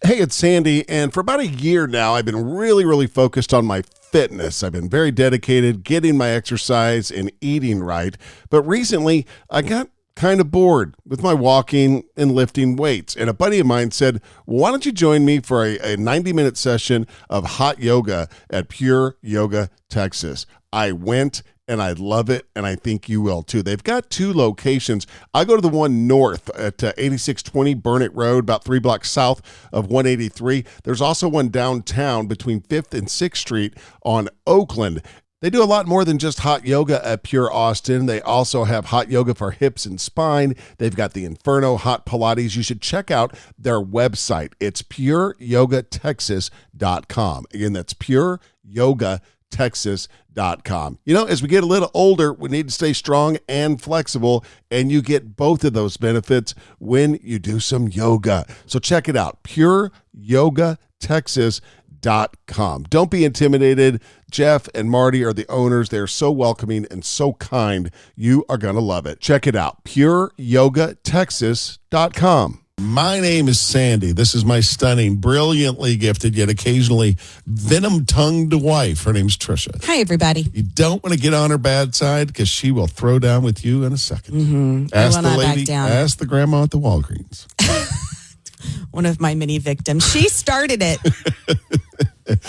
Hey, it's Sandy, and for about a year now, I've been really focused on my fitness. I've been very dedicated, getting my exercise and eating right. But recently, I got kind of bored with my walking and lifting weights. And a buddy of mine said, well, why don't you join me for a 90-minute session of hot yoga at Pure Yoga, Texas? I went and I love it, and I think you will too. They've got two locations. I go to the one north at 8620 Burnett Road, about 3 blocks south of 183. There's also one downtown between 5th and 6th Street on Oakland. They do a lot more than just hot yoga at Pure Austin. They also have hot yoga for hips and spine. They've got the Inferno Hot Pilates. You should check out their website. It's pureyogatexas.com. Again, that's pureyogatexas.com. You know, as we get a little older, we need to stay strong and flexible, and you get both of those benefits when you do some yoga. So check it out, pureyogatexas.com. Don't be intimidated. Jeff and Marty are the owners. They're so welcoming and so kind. You are going to love it. Check it out, pureyogatexas.com. My name is Sandy. This is my stunning, brilliantly gifted, yet occasionally venom-tongued wife. Her name's Tricia. Hi, everybody. You don't want to get on her bad side because she will throw down with you in a second. Mm-hmm. Ask the lady, ask the grandma at the Walgreens. One of my many victims. She started it.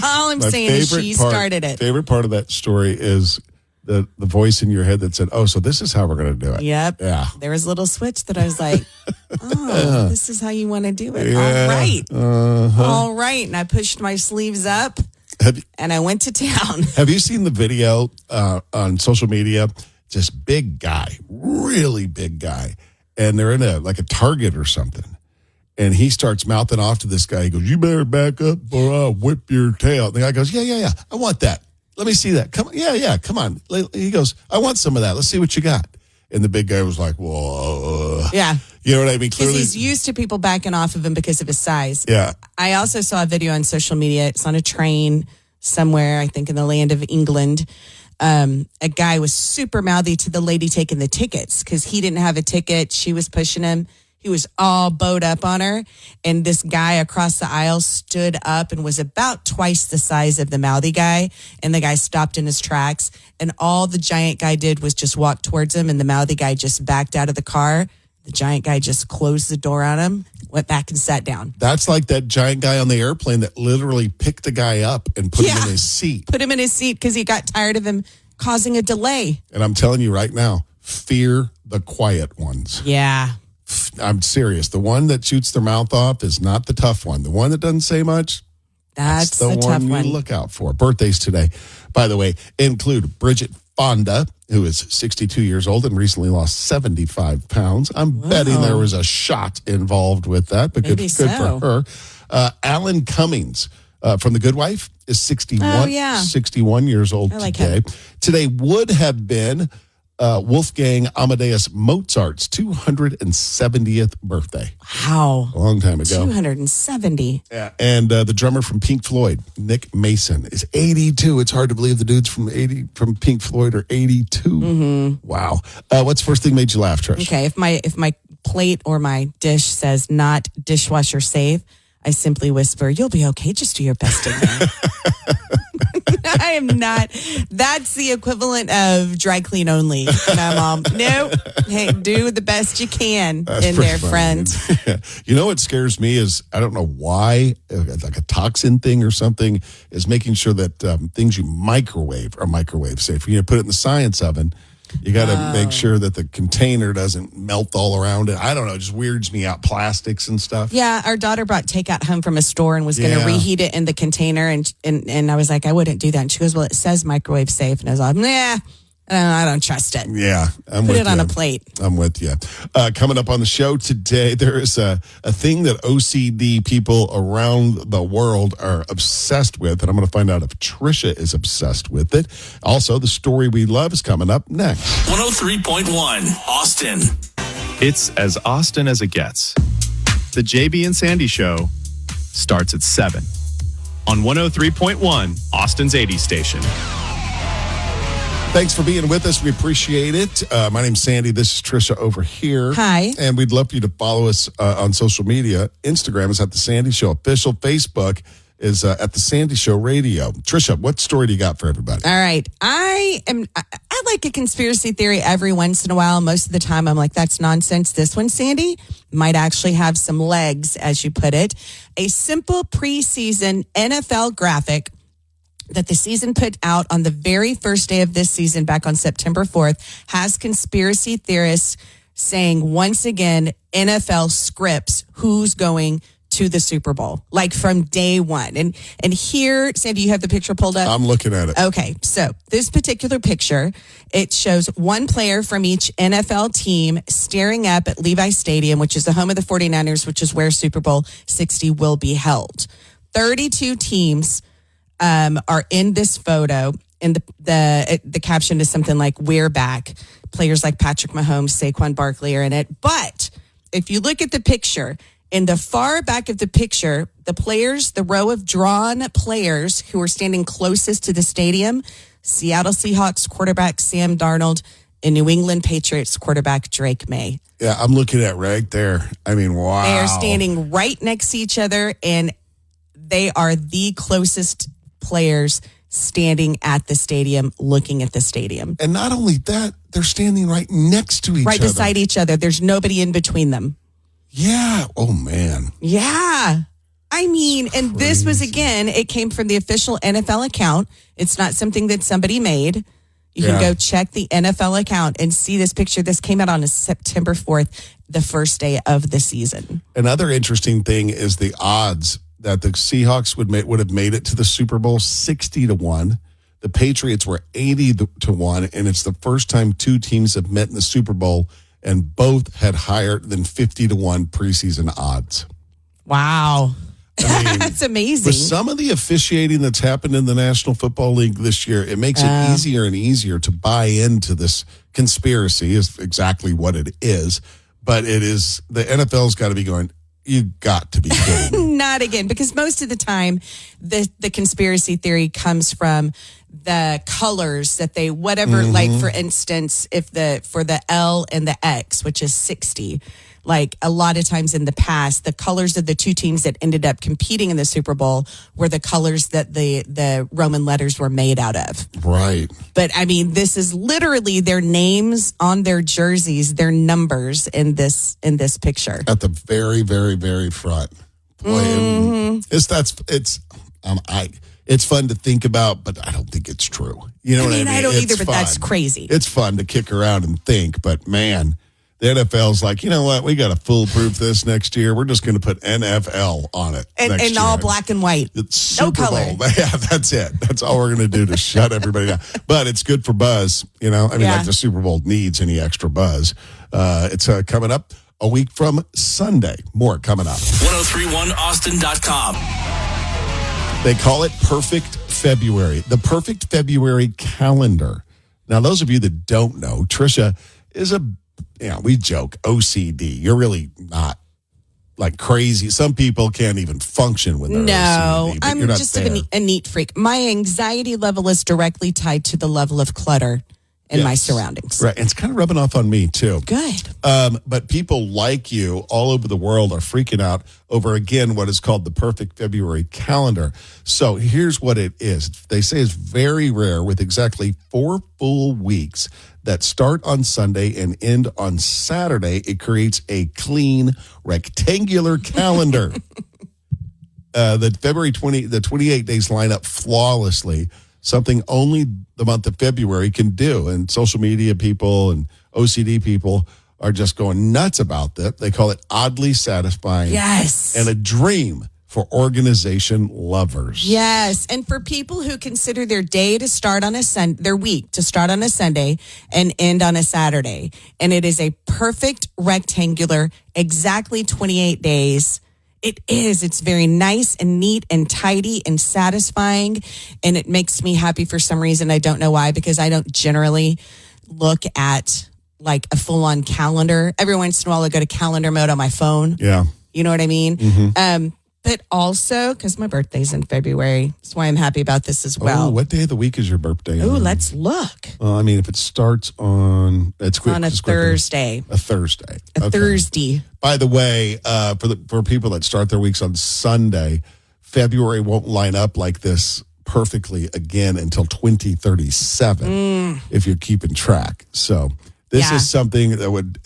All I'm saying is she started it. Favorite part of that story is the voice in your head that said, oh, so this is how we're going to do it. Yep. Yeah. There was a little switch that I was like, oh, this is how you want to do it. Yeah. All right. Uh-huh. All right. And I pushed my sleeves up and I went to town. Have you seen the video on social media? Just big guy, really big guy. And they're in a Target or something. And he starts mouthing off to this guy. He goes, you better back up or I'll whip your tail. And the guy goes, yeah. I want that. Let me see that. Come on. Yeah. Come on. He goes, I want some of that. Let's see what you got. And the big guy was like, whoa. Yeah. You know what I mean? Because he's used to people backing off of him because of his size. Yeah. I also saw a video on social media. It's on a train somewhere, I think in the land of England. A guy was super mouthy to the lady taking the tickets because he didn't have a ticket. She was pushing him. He was all bowed up on her. And this guy across the aisle stood up and was about twice the size of the mouthy guy. And the guy stopped in his tracks. And all the giant guy did was just walk towards him. And the mouthy guy just backed out of the car. The giant guy just closed the door on him, went back and sat down. That's like that giant guy on the airplane that literally picked the guy up and put him in his seat. Put him in his seat because he got tired of him causing a delay. And I'm telling you right now, fear the quiet ones. Yeah. I'm serious. The one that shoots their mouth off is not the tough one. The one that doesn't say much, that's the tough one one. you look out for. Birthdays today, by the way, include Bridget Fonda, who is 62 years old and recently lost 75 pounds. I'm betting there was a shot involved with that, but good for her. Alan Cummings from The Good Wife is 61 years old today. Today would have been Wolfgang Amadeus Mozart's 270th birthday. Wow. A long time ago. 270. Yeah. And the drummer from Pink Floyd, Nick Mason, is 82. It's hard to believe the dudes from Pink Floyd are 82. Mm-hmm. Wow. What's the first thing made you laugh, Trish? Okay, if my plate or my dish says not dishwasher safe, I simply whisper, you'll be okay. Just do your best in there. I am not. That's the equivalent of dry clean only. And I'm all, no, hey, do the best you can in there, friend. You know what scares me is, I don't know why, like a toxin thing or something, is making sure that things you microwave are microwave safe. You put it in the science oven. You got to make sure that the container doesn't melt all around it. I don't know. It just weirds me out. Plastics and stuff. Yeah. Our daughter brought takeout home from a store and was going to reheat it in the container. And I was like, I wouldn't do that. And she goes, well, it says microwave safe. And I was like, nah. I don't trust it. Yeah. Put it on a plate. I'm with you. Coming up on the show today, there is a thing that OCD people around the world are obsessed with, and I'm going to find out if Tricia is obsessed with it. Also, the story we love is coming up next. 103.1 Austin. It's as Austin as it gets. The JB and Sandy Show starts at 7 on 103.1 Austin's 80 station. Thanks for being with us. We appreciate it. My name's Sandy. This is Tricia over here. Hi. And we'd love for you to follow us on social media. Instagram is at The Sandy Show Official. Facebook is at The Sandy Show Radio. Tricia, what story do you got for everybody? All right. I like a conspiracy theory every once in a while. Most of the time, I'm like, that's nonsense. This one, Sandy, might actually have some legs, as you put it. A simple preseason NFL graphic that the season put out on the very first day of this season, back on September 4th, has conspiracy theorists saying, once again, NFL scripts who's going to the Super Bowl, like from day one. And here, Sandy, you have the picture pulled up? I'm looking at it. Okay, so this particular picture, it shows one player from each NFL team staring up at Levi Stadium, which is the home of the 49ers, which is where Super Bowl 60 will be held. 32 teams are in this photo, and the caption is something like, "We're back." Players like Patrick Mahomes, Saquon Barkley are in it. But if you look at the picture, in the far back of the picture, the row of drawn players who are standing closest to the stadium, Seattle Seahawks quarterback Sam Darnold and New England Patriots quarterback Drake May. Yeah, I'm looking at right there. I mean, wow. They are standing right next to each other, and they are the closest players standing at the stadium, looking at the stadium. And not only that, they're standing right next to each other. Right beside each other. There's nobody in between them. Yeah. Oh, man. Yeah. I mean, and this was, again, it came from the official NFL account. It's not something that somebody made. You can go check the NFL account and see this picture. This came out on September 4th, the first day of the season. Another interesting thing is the odds that the Seahawks would have made it to the Super Bowl, 60-1. The Patriots were 80-1, and it's the first time two teams have met in the Super Bowl, and both had higher than 50-1 preseason odds. Wow. I mean, that's amazing. With some of the officiating that's happened in the National Football League this year, it makes it easier and easier to buy into this conspiracy, is exactly what it is. But it is, the NFL's got to be going, you got to be kidding. Not again, because most of the time the conspiracy theory comes from the colors that they, whatever, like for instance, for the L and the X, which is 60, like a lot of times in the past, the colors of the two teams that ended up competing in the Super Bowl were the colors that the Roman letters were made out of. Right. But I mean, this is literally their names on their jerseys, their numbers in this picture. At the very, very, very front. Boy, it's fun to think about, but I don't think it's true. You know what I mean? I don't It's either, but fun. that's crazy. It's fun to kick around and think, but man, the NFL's like, you know what? We got to foolproof this next year. We're just going to put NFL on it. And next all year. black and white. It's No Super color. Bowl. Yeah, that's it. That's all we're going to do to shut everybody down. But it's good for buzz, you know? I mean, like the Super Bowl needs any extra buzz. It's coming up a week from Sunday. More coming up. 1031austin.com. They call it Perfect February, the Perfect February calendar. Now, those of you that don't know, Tricia is we joke, OCD. You're really not like crazy. Some people can't even function with their OCD. I'm just a neat freak. My anxiety level is directly tied to the level of clutter in my surroundings. Right. And it's kind of rubbing off on me, too. Good. But people like you all over the world are freaking out over, again, what is called the Perfect February calendar. So here's what it is. They say it's very rare, with exactly 4 full weeks that start on Sunday and end on Saturday. It creates a clean, rectangular calendar. The February 28 days line up flawlessly, something only the month of February can do. And social media people and OCD people are just going nuts about that. They call it oddly satisfying. Yes. And a dream for organization lovers. Yes. And for people who consider their day to start on their week to start on a Sunday and end on a Saturday. And it is a perfect rectangular, exactly 28 days. It is. It's very nice and neat and tidy and satisfying. And it makes me happy for some reason. I don't know why, because I don't generally look at like a full-on calendar. Every once in a while, I go to calendar mode on my phone. Yeah. You know what I mean? Mm-hmm. but also because my birthday's in February. That's why I'm happy about this as well. Oh, what day of the week is your birthday? Oh, let's look. I mean, if it starts on... It's quick, On a Thursday. A Thursday. A Thursday. By the way, for people that start their weeks on Sunday, February won't line up like this perfectly again until 2037, if you're keeping track. So this is something that would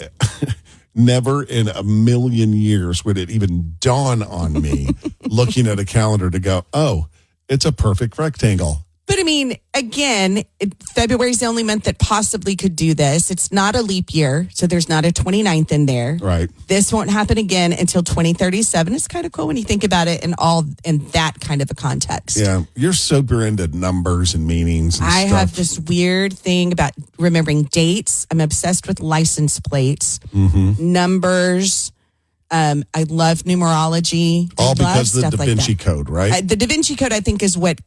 never in a million years would it even dawn on me looking at a calendar to go, oh, it's a perfect rectangle. But I mean, again, February's the only month that possibly could do this. It's not a leap year, so there's not a 29th in there. Right. This won't happen again until 2037. It's kind of cool when you think about it in that kind of a context. Yeah, you're super into numbers and meanings and I stuff. have this weird thing about remembering dates. I'm obsessed with license plates, numbers. I love numerology. All because of the Da Vinci Code, right? The Da Vinci Code, I think, is what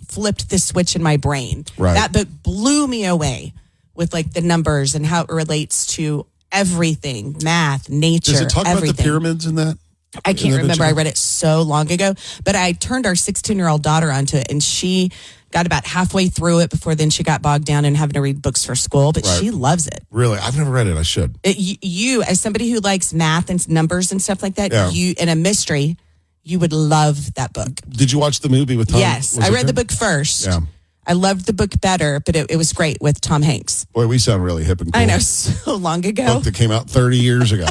flipped the switch in my brain. Right. That book blew me away with like the numbers and how it relates to everything, math, nature, Does it talk everything. about the pyramids and that? I can't remember. I read it so long ago, but I turned our 16-year-old daughter onto it, and she got about halfway through it before then she got bogged down in having to read books for school, but she loves it. Really? I've never read it. I should. You, as somebody who likes math and numbers and stuff like that, you in a mystery, you would love that book. Did you watch the movie with Tom? Yes. I read the book first. Yeah. I loved the book better, but it was great with Tom Hanks. Boy, we sound really hip and cool. I know, so long ago. Book that came out 30 years ago.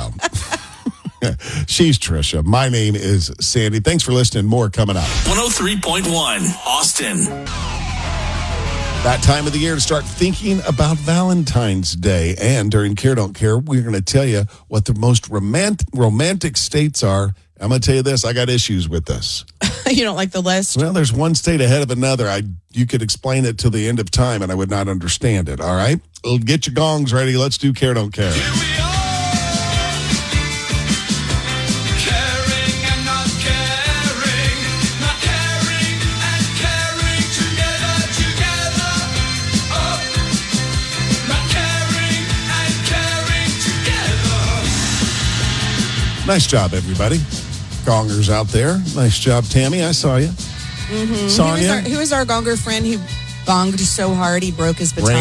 She's Tricia. My name is Sandy. Thanks for listening. More coming up. 103.1 Austin. That time of the year to start thinking about Valentine's Day. And during Care Don't Care, we're going to tell you what the most romantic states are. I'm going to tell you this. I got issues with this. You don't like the list? Well, there's one state ahead of another. You could explain it till the end of time, and I would not understand it. All right? Well, get your gongs ready. Let's do Care Don't Care. Here we are, caring and not caring, not caring and caring together. Oh, not caring and caring together. Nice job, everybody. Gongers out there. Nice job, Tammy. I saw you. Sonia? Who was our gonger friend who gonged so hard he broke his baton?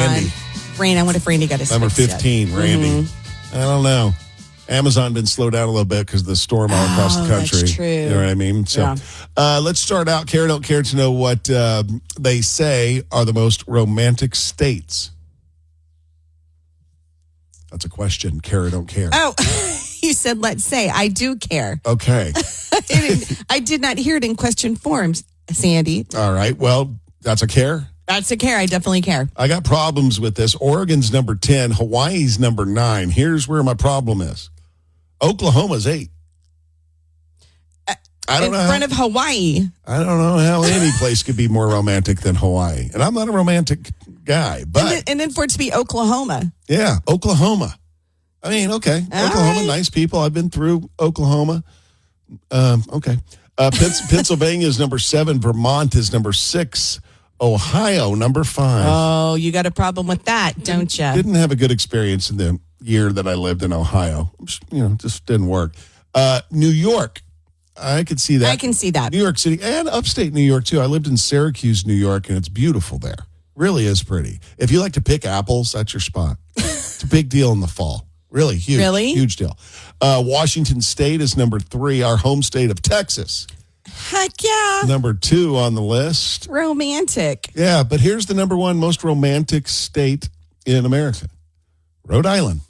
Randy. I wonder if Randy got his Number fixed 15, yet. Randy. I don't know. Amazon been slowed down a little bit because of the storm all across the country. That's true. You know what I mean? So let's start out. Care Don't Care to know what they say are the most romantic states. That's a question. Care or don't care. Oh, you said, let's say. I do care. Okay. I did not hear it in question forms, Sandy. All right. Well, that's a care. That's a care. I definitely care. I got problems with this. Oregon's number 10. Hawaii's number 9. Here's where my problem is. Oklahoma's 8. I don't know. In front of Hawaii. I don't know how any place could be more romantic than Hawaii. And I'm not a romantic guy, but. And then for it to be Oklahoma. Yeah, Oklahoma. I mean, okay. All Oklahoma, right. nice people. I've been through Oklahoma. Okay. Pennsylvania is number 7. Vermont is number 6. Ohio, number 5. Oh, you got a problem with that, don't you? Didn't have a good experience in the year that I lived in Ohio. Just didn't work. New York. I could see that. I can see that. New York City and upstate New York, too. I lived in Syracuse, New York, and it's beautiful there. Really is pretty. If you like to pick apples, that's your spot. It's a big deal in the fall. Really huge. Really? Huge deal. Washington State is number 3. Our home state of Texas. Heck yeah. Number 2 on the list. Romantic. Yeah, but here's the number 1 most romantic state in America. Rhode Island.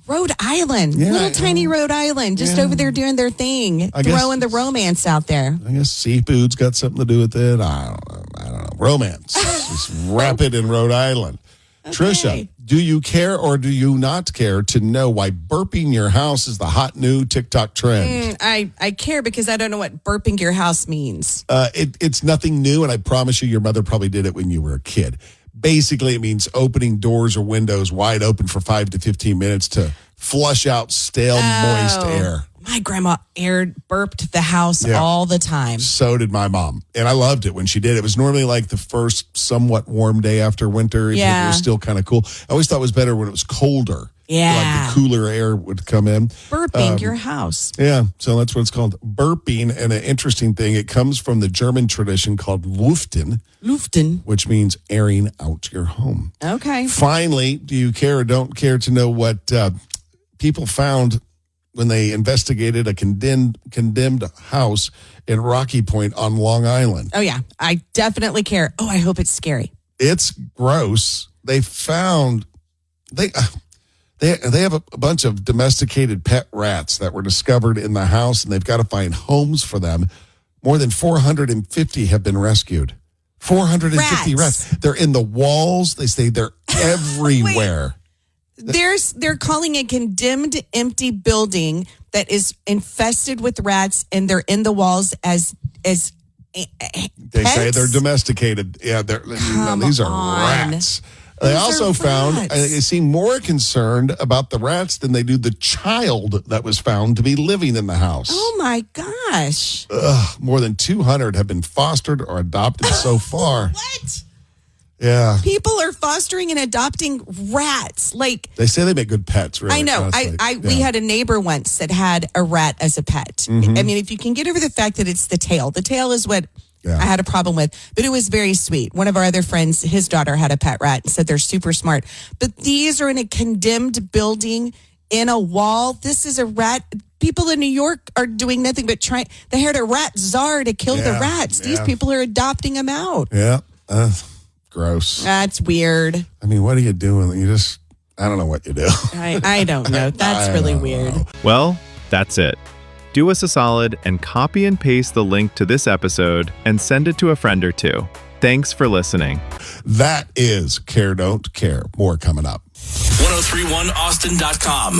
Rhode Island. Yeah, Little tiny Rhode Island. Just over there doing their thing. I guess- Throwing the romance out there. I guess seafood's got something to do with it. I don't know. Romance. Just wrap it in Rhode Island. Okay. Tricia, do you care or do you not care to know why burping your house is the hot new TikTok trend? I care because I don't know what burping your house means. It's nothing new, and I promise you your mother probably did it when you were a kid. Basically, it means opening doors or windows wide open for 5 to 15 minutes to flush out stale, moist air. My grandma burped the house all the time. So did my mom. And I loved it when she did. It was normally like the first somewhat warm day after winter. It was still kind of cool. I always thought it was better when it was colder. Yeah. Like the cooler air would come in. Burping your house. Yeah, so that's what it's called, burping. And an interesting thing, it comes from the German tradition called Luften. which means airing out your home. Okay. Finally, do you care or don't care to know what people found when they investigated a condemned house in Rocky Point on Long Island? Oh, yeah. I definitely care. Oh, I hope it's scary. It's gross. They found they have a bunch of domesticated pet rats that were discovered in the house, and they've got to find homes for them. More than 450 have been rescued. 450 rats. They're in the walls. They say they're everywhere. They're calling a condemned empty building that is infested with rats, and they're in the walls as They say they're domesticated. Yeah, these are rats. They also found they seem more concerned about the rats than they do the child that was found to be living in the house. Oh my gosh. More than 200 have been fostered or adopted so far. What? Yeah. People are fostering and adopting rats. Like, they say they make good pets, really. I know. We had a neighbor once that had a rat as a pet. Mm-hmm. I mean, if you can get over the fact that it's the tail. The tail is what I had a problem with, but it was very sweet. One of our other friends, his daughter had a pet rat and said they're super smart. But these are in a condemned building in a wall. This is a rat. People in New York are doing nothing but trying. They hired a rat czar to kill the rats. These people are adopting them out. Yeah. Gross. That's weird. I mean, what are you doing? I don't know what you do. I don't know. That's really weird. Well, that's it. Do us a solid and copy and paste the link to this episode and send it to a friend or two. Thanks for listening. That is Care Don't Care. More coming up. 1031austin.com.